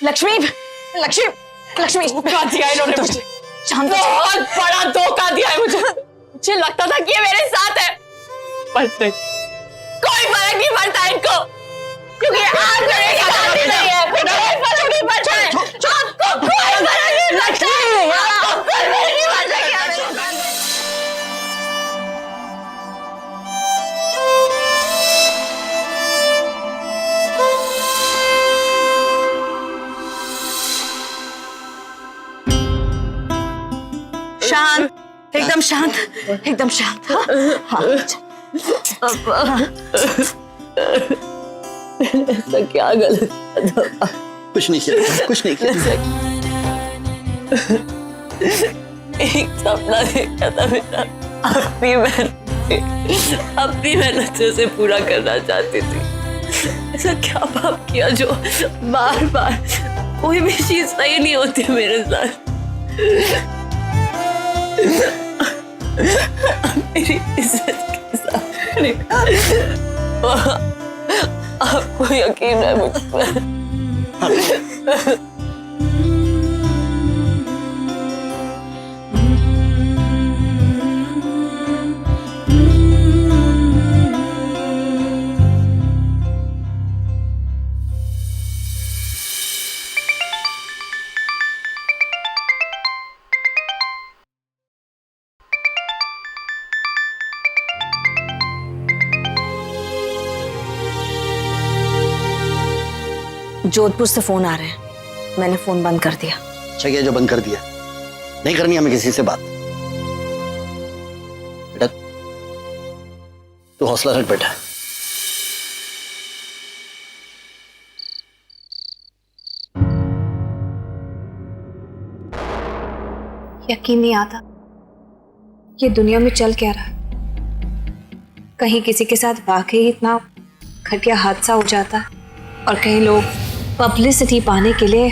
लक्ष्मी, लक्ष्मी, लक्ष्मी, धोखा दिया इन्होंने मुझे। शांत, बहुत बड़ा धोखा दिया है मुझे। मुझे लगता था कि ये मेरे साथ है, पर कोई फर्क नहीं पड़ता इनको, क्योंकि आज मेरे साथ ही नहीं है। कोई फर्क नहीं पड़ता है, आपको कोई फर्क नहीं पड़ता है, आपको कोई फर्क नहीं पड़ता है। शांत, एकदम शांत, एकदम शांत। हाँ, ऐसा क्या गलत? कुछ नहीं किया, कुछ नहीं किया। एक सपना देखा था मेरा, अपनी मेहनत से पूरा करना चाहती थी। ऐसा क्या पाप किया जो बार बार कोई भी चीज सही नहीं होती मेरे साथ। मेरी इज्जत के साथ आपको यकीन है मुझ पर? जोधपुर से फोन आ रहे हैं, मैंने फोन बंद कर दिया। अच्छा किया जो बंद कर दिया, नहीं करनी हमें किसी से बात। बेटा तू हौसला रख बेटा। यकीन नहीं आता ये दुनिया में चल क्या रहा है। कहीं किसी के साथ वाकई इतना घटिया हादसा हो जाता है और कहीं लोग पब्लिसिटी पाने के लिए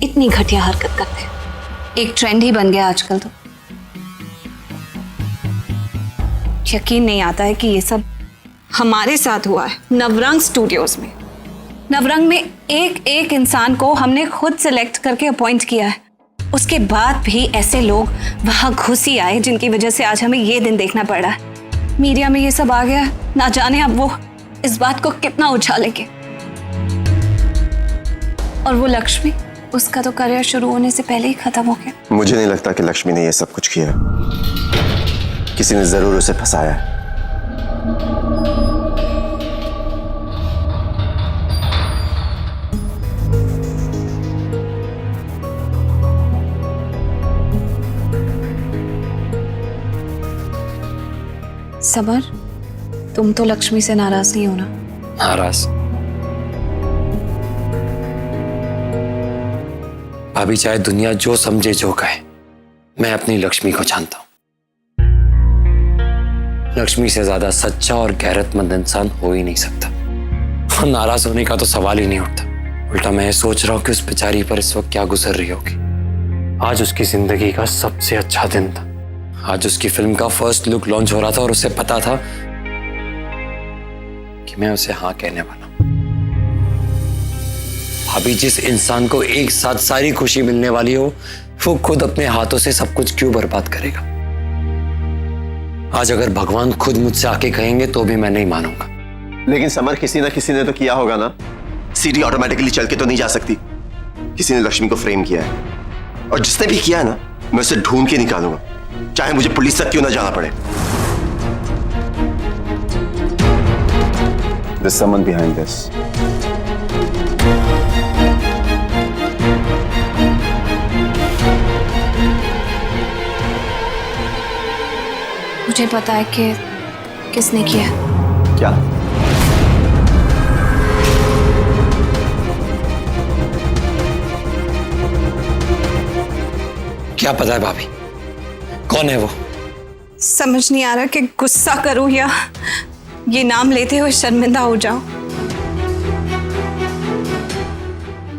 इतनी घटिया हरकत करते हैं। एक ट्रेंड ही बन गया आजकल। तो यकीन नहीं आता है कि ये सब हमारे साथ हुआ है। नवरंग स्टूडियोज में, नवरंग में एक एक इंसान को हमने खुद सिलेक्ट करके अपॉइंट किया है। उसके बाद भी ऐसे लोग वहां घुस ही आए जिनकी वजह से आज हमें ये दिन देखना पड़ रहा है। मीडिया में ये सब आ गया, ना जाने अब वो इस बात को कितना उछालेंगे। और वो लक्ष्मी, उसका तो करियर शुरू होने से पहले ही खत्म हो गया। मुझे नहीं लगता कि लक्ष्मी ने ये सब कुछ किया, किसी ने जरूर उसे फंसाया है। समर, तुम तो लक्ष्मी से नाराज नहीं हो ना? नाराज? अभी चाहे दुनिया जो समझे जो कहे, मैं अपनी लक्ष्मी को जानता हूं। लक्ष्मी से ज्यादा सच्चा और गैरतमंद इंसान हो ही नहीं सकता। और नाराज होने का तो सवाल ही नहीं उठता। उल्टा मैं सोच रहा हूं कि उस बेचारी पर इस वक्त क्या गुजर रही होगी। आज उसकी जिंदगी का सबसे अच्छा दिन था। आज उसकी फिल्म का फर्स्ट लुक लॉन्च हो रहा था और उसे पता था कि मैं उसे हाँ कहने वाला हूं। अभी जिस इंसान को एक साथ सारी खुशी मिलने वाली हो, वो खुद अपने हाथों से सब कुछ क्यों बर्बाद करेगा? आज अगर भगवान खुद मुझसे आके कहेंगे तो भी मैं नहीं मानूंगा। लेकिन समर, किसी ना किसी ने तो किया होगा ना। सीडी ऑटोमेटिकली चल के तो नहीं जा सकती। किसी ने लक्ष्मी को फ्रेम किया है, और जिसने भी किया है ना, मैं उसे ढूंढ के निकालूंगा, चाहे मुझे पुलिस तक क्यों ना जाना पड़े। There's someone behind this. मुझे पता है कि किसने किया। क्या? क्या पता है भाभी? कौन है वो? समझ नहीं आ रहा कि गुस्सा करूं या ये नाम लेते हुए शर्मिंदा हो जाऊं।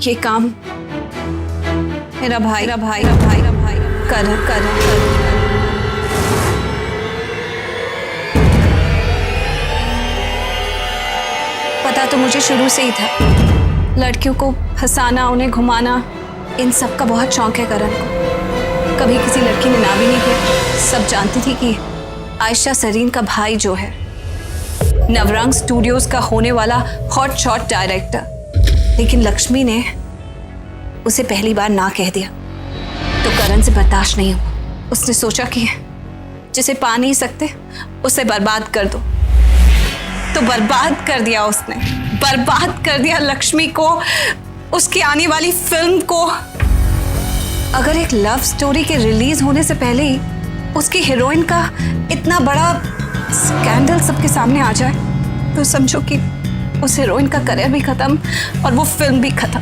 ये काम मेरा भाई कर पता तो मुझे शुरू से ही था लड़कियों को फंसाना, उन्हें घुमाना, इन सब का बहुत शौक है करण को। कभी किसी लड़की ने ना भी नहीं किया। सब जानती थी कि आयशा सरीन का भाई जो है नवरंग स्टूडियोज का होने वाला हॉट शॉट डायरेक्टर, लेकिन लक्ष्मी ने उसे पहली बार ना कह दिया तो करण से बर्दाश्त नहीं हुआ। उसने सोचा कि जिसे पा नहीं सकते उसे बर्बाद कर दो, तो बर्बाद कर दिया उसने। बर्बाद कर दिया लक्ष्मी को, उसकी आने वाली फिल्म को। अगर एक लव स्टोरी के रिलीज होने से पहले ही उसकी हीरोइन का इतना बड़ा स्कैंडल सबके सामने आ जाए तो समझो कि उस हीरोइन का करियर भी खत्म और वो फिल्म भी खत्म।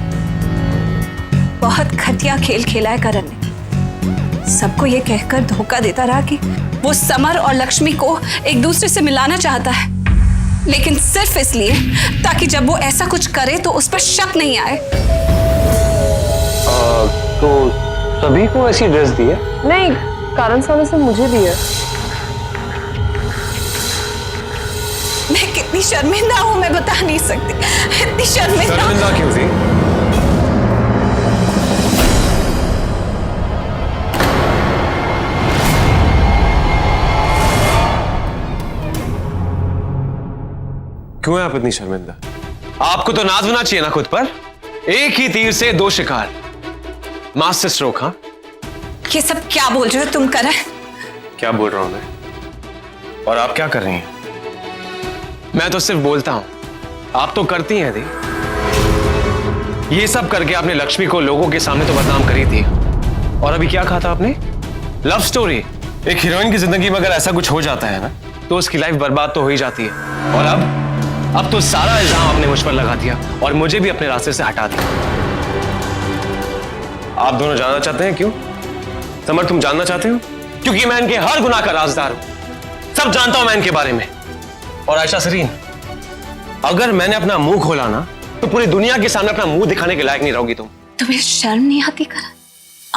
बहुत घटिया खेल खेला है करण ने। सबको ये कहकर धोखा देता रहा कि वो समर और लक्ष्मी को एक दूसरे से मिलाना चाहता है, लेकिन सिर्फ इसलिए ताकि जब वो ऐसा कुछ करे तो उस पर शक नहीं आए। तो सभी को ऐसी ड्रेस दी है? नहीं, कारण साहब से मुझे भी है। मैं कितनी शर्मिंदा हूँ मैं बता नहीं सकती। इतनी शर्मिंदा क्यों थी? क्यों है आप इतनी शर्मिंदा? आपको तो नाज होना चाहिए ना खुद पर। एक ही तीर से दो शिकार, मास्टर स्ट्रोक। हाँ, ये सब क्या बोल रहे हो तुम करण? क्या बोल रहा हूं मैं? और आप क्या कर रही हैं? मैं तो सिर्फ बोलता हूं, आप तो करती हैं दी। ये सब करके आपने लक्ष्मी को लोगों के सामने तो बदनाम करी थी, और अभी क्या कहा था आपने? Love story. एक हीरोइन की जिंदगी में अगर ऐसा कुछ हो जाता है ना तो उसकी लाइफ बर्बाद तो हो ही जाती है। और अब तो सारा इल्जाम आपने मुझ पर लगा दिया और मुझे भी अपने रास्ते से हटा दिया। आप दोनों जानना चाहते हैं क्यों? समर, तुम जानना चाहते हो? क्योंकि मैं इनके हर गुनाह का राजदार हूं। सब जानता हूं मैं इनके बारे में। और आयशा सरीन, अगर मैंने अपना मुंह खोला ना तो पूरी दुनिया के सामने अपना मुंह दिखाने के लायक नहीं रहोगी तुम। तुम्हें शर्म नहीं आती करण?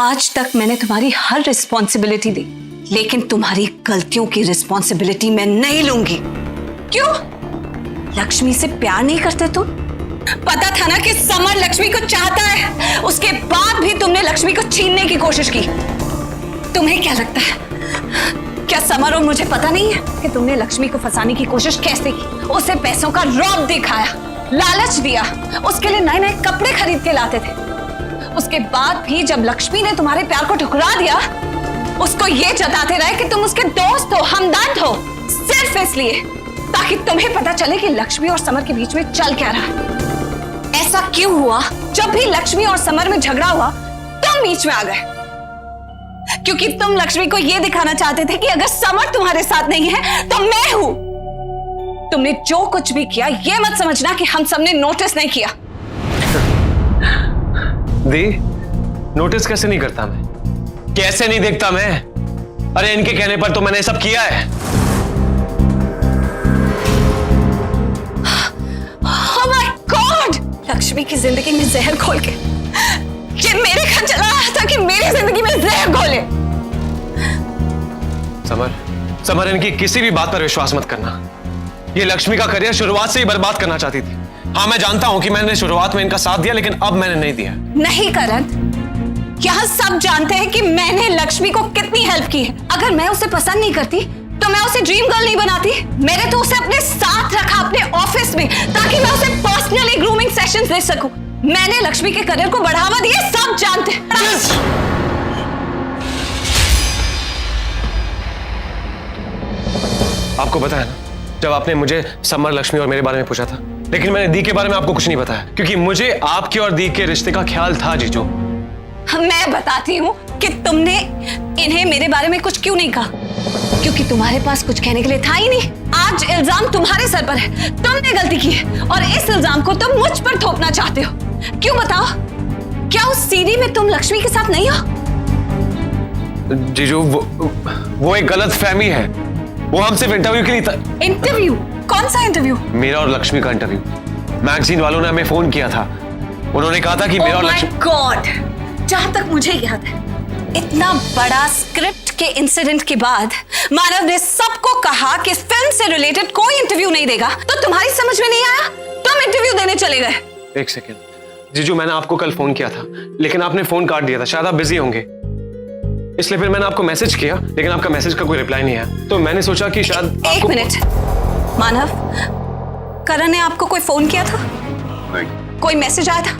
आज तक मैंने तुम्हारी हर रिस्पॉन्सिबिलिटी ली, लेकिन तुम्हारी गलतियों की रिस्पॉन्सिबिलिटी मैं नहीं लूंगी। क्यों? लक्ष्मी से प्यार नहीं करते तुम? पता था ना कि समर लक्ष्मी को चाहता है, उसके बाद भी तुमने लक्ष्मी को छीनने की कोशिश की। तुम्हें क्या लगता है, क्या समर और मुझे पता नहीं है कि तुमने लक्ष्मी को फंसाने की कोशिश कैसे की? उसे पैसों का रौब दिखाया, लालच दिया, उसके लिए नए नए कपड़े खरीद के लाते थे। उसके बाद भी जब लक्ष्मी ने तुम्हारे प्यार को ठुकरा दिया, उसको ये जताते रहे कि तुम उसके दोस्त हो, हमदर्द हो, सिर्फ इसलिए ताकि तुम्हें पता चले कि लक्ष्मी और समर के बीच में चल क्या रहा। ऐसा क्यों हुआ? जब भी लक्ष्मी और समर में झगड़ा हुआ तुम बीच में आ गए, क्योंकि तुम लक्ष्मी को यह दिखाना चाहते थे कि अगर समर तुम्हारे साथ नहीं है तो मैं हूं। तुमने जो कुछ भी किया ये मत समझना कि हम सबने नोटिस नहीं किया। दी, नोटिस कैसे नहीं करता मैं? कैसे नहीं देखता मैं? अरे इनके कहने पर तो मैंने सब किया है। Oh my God! लक्ष्मी की जिंदगी में जहर घोल के ये मेरे घर चला आया था कि मेरी जिंदगी में जहर घोले। समर, इनकी किसी भी बात पर विश्वास मत करना। ये लक्ष्मी का करियर शुरुआत से ही बर्बाद करना चाहती थी। हाँ, मैं जानता हूं कि मैंने शुरुआत में इनका साथ दिया, लेकिन अब मैंने नहीं दिया। नहीं करण, यहाँ सब जानते हैं कि मैंने लक्ष्मी को कितनी हेल्प की है। अगर मैं उसे पसंद नहीं करती तो मैं उसे ड्रीम गर्ल नहीं बनाती। मैंने तो उसे अपने साथ रखा अपने ऑफिस में ताकि मैं उसे पर्सनली ग्रूमिंग सेशंस दे सकूं। मैंने लक्ष्मी के करियर को बढ़ावा दिया, सब जानते हैं। आपको पता है ना, जब आपने मुझे समर, लक्ष्मी और मेरे बारे में पूछा था, लेकिन मैंने दी के बारे में आपको कुछ नहीं बताया, क्योंकि मुझे आपके और दी के रिश्ते का ख्याल था जीजू। मैं बताती हूँ कि तुमने इन्हें मेरे बारे में कुछ क्यों नहीं कहा, क्योंकि तुम्हारे पास कुछ कहने के लिए था ही नहीं। आज इल्जाम तुम्हारे सर पर है, तुमने गलती की है और इस इल्जाम को तुम मुझ पर थोपना चाहते हो। क्यों बताओ? क्या उस सीडी में तुम लक्ष्मी के साथ नहीं हो? जीजू, वो एक गलत फहमी है। वो हम सिर्फ इंटरव्यू के लिए था। इंटरव्यू? कौन सा इंटरव्यू? मेरा और लक्ष्मी का इंटरव्यू। मैगजीन वालों ने हमें फोन किया था। उन्होंने कहा था कि मेरा और लक्ष्मी। Oh my God! जहां तक मुझे याद है, इतना बड़ा स्क्रिप्ट के इंसिडेंट के बाद मानव ने सबको कहा कि फिल्म से रिलेटेड कोई इंटरव्यू नहीं देगा, तो तुम्हारी समझ में नहीं आया, तुम इंटरव्यू देने चले गए। एक सेकेंड, जीजू मैंने आपको कल फोन किया था, लेकिन आपने फोन काट दिया था, शायद आप बिजी होंगे, इसलिए फिर मैंने आपको मैसेज किया, लेकिन आपका मैसेज का कोई रिप्लाई नहीं आया, तो मैंने सोचा कि शायद एक मिनट मानव, करण ने आपको कोई फोन किया था? नहीं। कोई मैसेज आया था?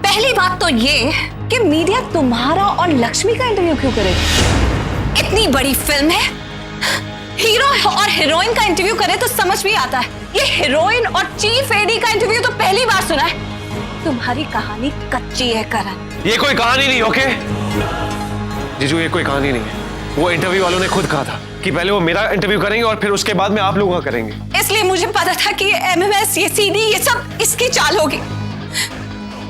पहली बात तो ये कि मीडिया तुम्हारा और लक्ष्मी का इंटरव्यू क्यों करेगी? इतनी बड़ी फिल्म है, हीरो और हीरोइन का इंटरव्यू करे तो समझ भी आता है, ये हीरोइन और चीफ एडी का इंटरव्यू तो पहली बार सुना है। तुम्हारी कहानी कच्ची है करण। ये कोई कहानी नहीं, ओके जीजू, ये कोई कहानी नहीं है। वो इंटरव्यू वालों ने खुद कहा था कि पहले वो मेरा इंटरव्यू करेंगे और फिर उसके बाद में आप लोगों का करेंगे। इसलिए मुझे पता था कि ये MMS, ये CD, ये सब इसकी चाल होगी।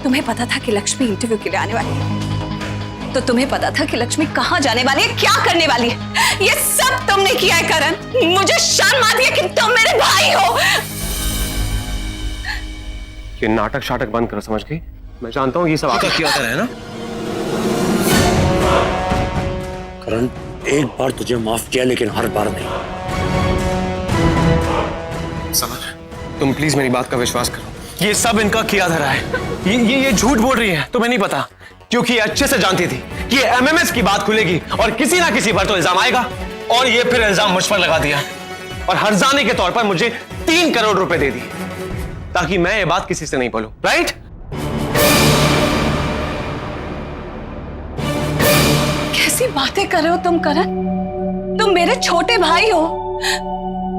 तुम्हें पता था कि लक्ष्मी इंटरव्यू के लिए आने वाली है, तो तुम्हें पता था कि लक्ष्मी कहां जाने वाली है, क्या करने वाली है। ये सब तुमने किया है करण। मुझे शर्म आती है कि तुम मेरे भाई हो। ये नाटक शाटक बंद करो, समझ गई? मैं जानता हूँ ये सब आपका किया होता है ना। करण, एक बार तुझे माफ किया लेकिन हर बार नहीं। समझ, तुम प्लीज मेरी बात का विश्वास करो, ये सब इनका किया धरा है। ये झूठ बोल रही है, तुम्हें नहीं पता, क्योंकि ये अच्छे से जानती थी कि ये MMS की बात खुलेगी और किसी ना किसी पर तो इल्जाम आएगा, और ये फिर इल्जाम मुझ पर लगा दिया और हर्जाने के तौर पर मुझे 3 करोड़ रुपए दे दिए ताकि मैं ये बात किसी से नहीं बोलूं, राइट? कैसी बातें कर रहे हो तुम करण? तुम मेरे छोटे भाई हो।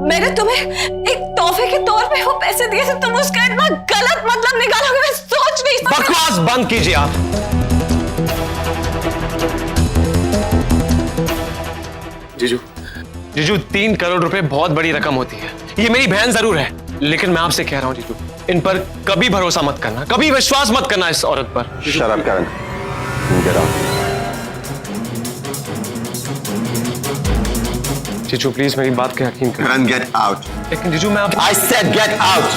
मैंने तुम्हें एक तोहफे के तौर पे वो पैसे दिए थे, तुम उसका इतना गलत मतलब निकालोगे, मैं सोच नहीं सकती। बकवास बंद कीजिए आप। जीजू, जीजू 3 करोड़ रुपए बहुत बड़ी रकम होती है। ये मेरी बहन जरूर है, लेकिन मैं आपसे कह रहा हूं जीजू, इन पर कभी भरोसा मत करना, कभी विश्वास मत करना इस औरत पर। शराब करण, get out. जीजू प्लीज मेरी बात का यकीन करो। करण, get out. लेकिन जीजू मैं आप I said get out.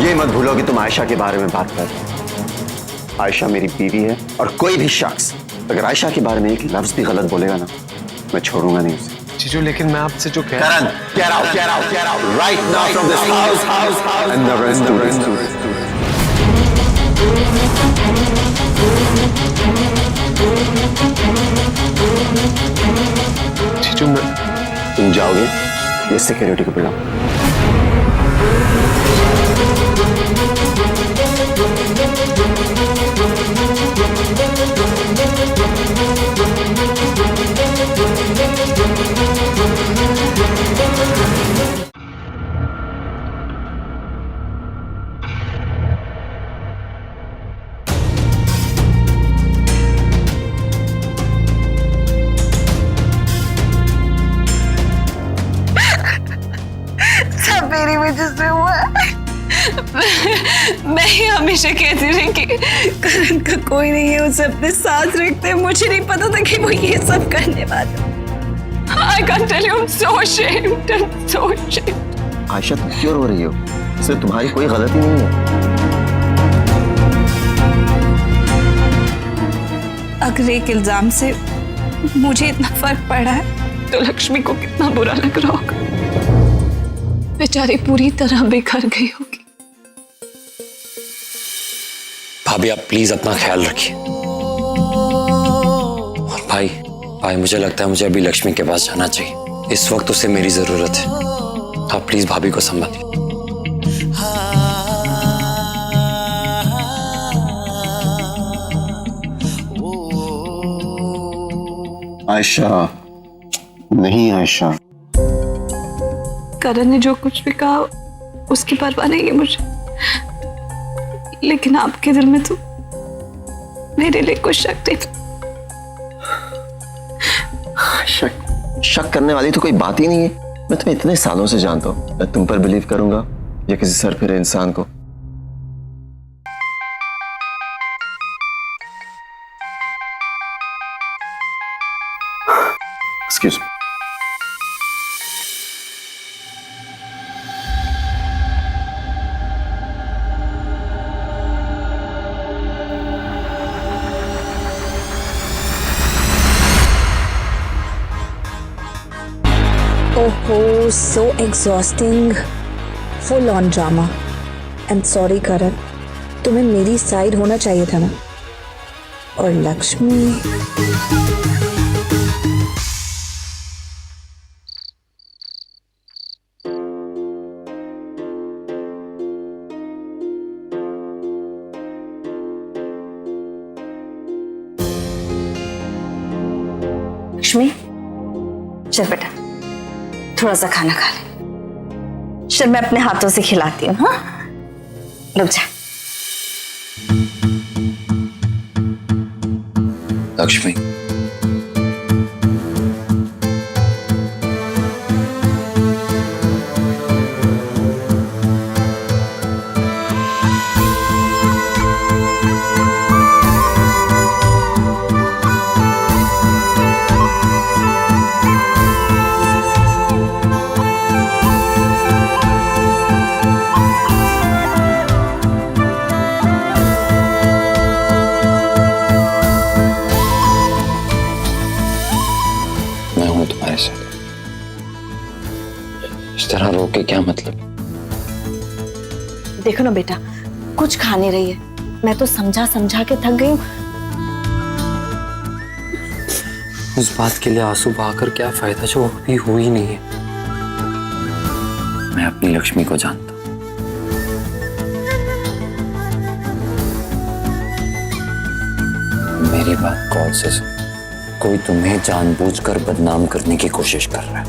ये मत भूलो कि तुम आयशा के बारे में बात कर रहे हो। आयशा मेरी बीवी है और कोई भी शख्स अगर आयशा के बारे में एक लफ्ज भी गलत बोलेगा ना, मैं छोड़ूंगा नहीं उसे। जीजू लेकिन मैं आपसे जो कह करण, get out, get out, get out right now from this house and never do this. जीजू मैं तुम जाओगे ये सिक्योरिटी को बुलाओ। सब मेरी वजह से हुआ है। मैं ही हमेशा कहती रही कि करण का कोई नहीं है, उसे अपने साथ रखते। मुझे नहीं पता था कि वो ये सब करने वाला। I can't tell you, I'm so ashamed, I'm so ashamed. Ayesha तुम क्यों रो रही हो? इसमें तुम्हारी कोई गलती नहीं है। अगर एक इल्जाम से मुझे इतना फर्क पड़ा है तो लक्ष्मी को कितना बुरा लग रहा होगा। बेचारी पूरी तरह बेघर गई होगी। भाभी आप प्लीज अपना ख्याल रखिए। और भाई मुझे लगता है मुझे अभी लक्ष्मी के पास जाना चाहिए, इस वक्त उसे मेरी जरूरत है। आप प्लीज भाभी को संभालिए। आयशा नहीं, आयशा करण ने जो कुछ भी कहा उसकी परवाह नहीं है मुझे, लेकिन आपके दिल में तो मेरे लिए कुछ शक नहीं। शक करने वाली तो कोई बात ही नहीं है। मैं तुम्हें इतने सालों से जानता हूं, मैं तुम पर बिलीव करूंगा या किसी सरफिरे इंसान को? Excuse me. Oh, so exhausting. Full on drama. And sorry Karan, तुम्हें मेरी साइड होना चाहिए था ना। और लक्ष्मी, लक्ष्मी, चल बेटा थोड़ा सा खाना खा ले। चल मैं अपने हाथों से खिलाती हूँ। हाँ, रुक जा। लक्ष्मी, मैं हूं तुम्हारे साथ। इस तरह रो के क्या मतलब? देखो ना बेटा, कुछ खा नहीं रही है। मैं तो समझा समझा के थक गई हूँ। उस बात के लिए आंसू बहाकर क्या फायदा जो अभी हुई नहीं है। मैं अपनी लक्ष्मी को जानता हूं। मेरी बात गौर से सुन। कोई तुम्हें जानबूझकर बदनाम करने की कोशिश कर रहा है।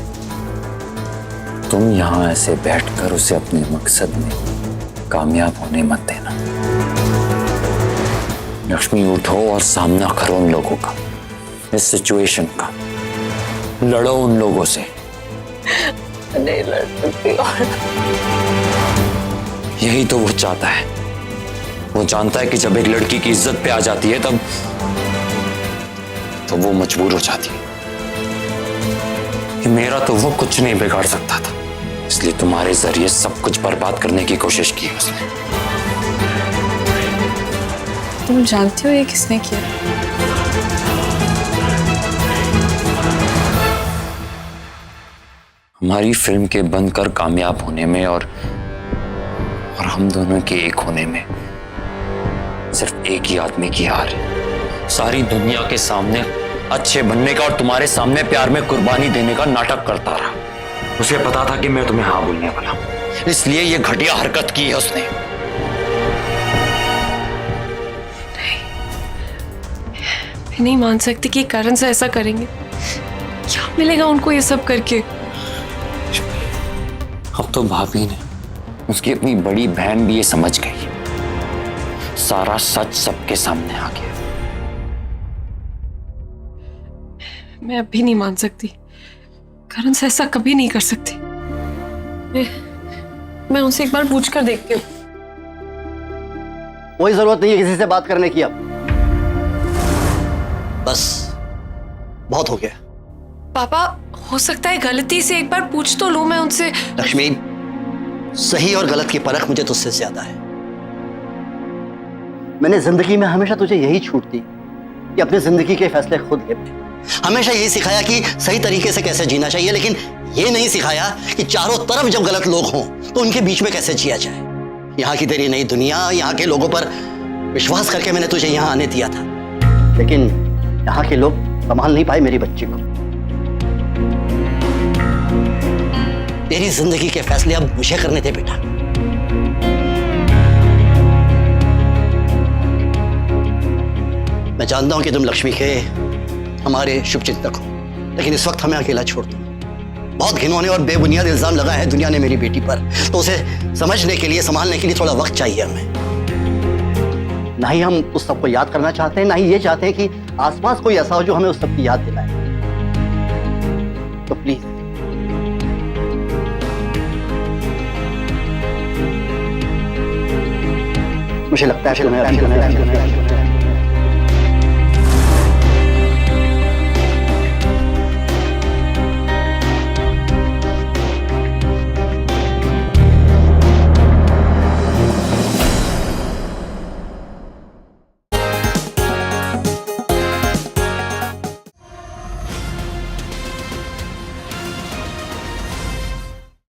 तुम यहां ऐसे बैठकर उसे अपने मकसद में कामयाब होने मत देना। लक्ष्मी, उठो और सामना करो उन लोगों का, इस सिचुएशन का। लड़ो उन लोगों से। नहीं लड़ सकती और यही तो वो चाहता है। वो जानता है कि जब एक लड़की की इज्जत पे आ जाती है तब तो वो मजबूर हो जाती है कि मेरा तो वो कुछ नहीं बिगाड़ सकता था, इसलिए तुम्हारे जरिए सब कुछ बर्बाद करने की कोशिश की उसने। तुम जानती हो ये किसने किया? हमारी फिल्म के बनकर कामयाब होने में और हम दोनों के एक होने में सिर्फ एक ही आदमी की हार है। सारी दुनिया के सामने अच्छे बनने का और तुम्हारे सामने प्यार में कुर्बानी देने का नाटक करता रहा। उसे पता था कि मैं तुम्हें हाँ बोलने वाला, इसलिए ये घटिया हरकत की है उसने। मैं नहीं मान सकती कि करण से ऐसा करेंगे। क्या मिलेगा उनको ये सब करके? अब तो भाभी ने, उसकी अपनी बड़ी बहन भी ये समझ गई। सारा सच सबके सामने आ गया। मैं अभी नहीं मान सकती। करण से ऐसा कभी नहीं कर सकती। मैं उनसे एक बार पूछ कर देखती हूँ। कोई जरूरत नहीं है किसी से बात करने की। अब बस बहुत हो गया। पापा, हो सकता है गलती से एक बार पूछ तो लूं मैं उनसे। लक्ष्मी, सही और गलत की परख मुझे तुझसे ज्यादा है। मैंने जिंदगी में हमेशा तुझे यही छूट दी कि अपनी जिंदगी के फैसले खुद ले। हमेशा यही सिखाया कि सही तरीके से कैसे जीना चाहिए, लेकिन ये नहीं सिखाया कि चारों तरफ जब गलत लोग हों तो उनके बीच में कैसे जिया जाए। यहाँ की तेरी नई दुनिया, यहाँ के लोगों पर विश्वास करके मैंने तुझे यहाँ आने दिया था, लेकिन यहाँ के लोग संभाल नहीं पाए मेरी बच्ची को। तेरी जिंदगी के फैसले अब मुझे करने थे बेटा। मैं जानता हूं कि तुम लक्ष्मी के हमारे शुभचिंतक हो, लेकिन इस वक्त हमें अकेला छोड़ दो। बहुत घिनौने और बेबुनियाद इल्जाम लगा है दुनिया ने मेरी बेटी पर, तो उसे समझने के लिए, संभालने के लिए थोड़ा वक्त चाहिए हमें। ना ही हम उस सबको याद करना चाहते हैं, ना ही ये चाहते हैं कि आसपास कोई ऐसा हो जो हमें उस सब की याद दिलाए। तो प्लीज मुझे लगता है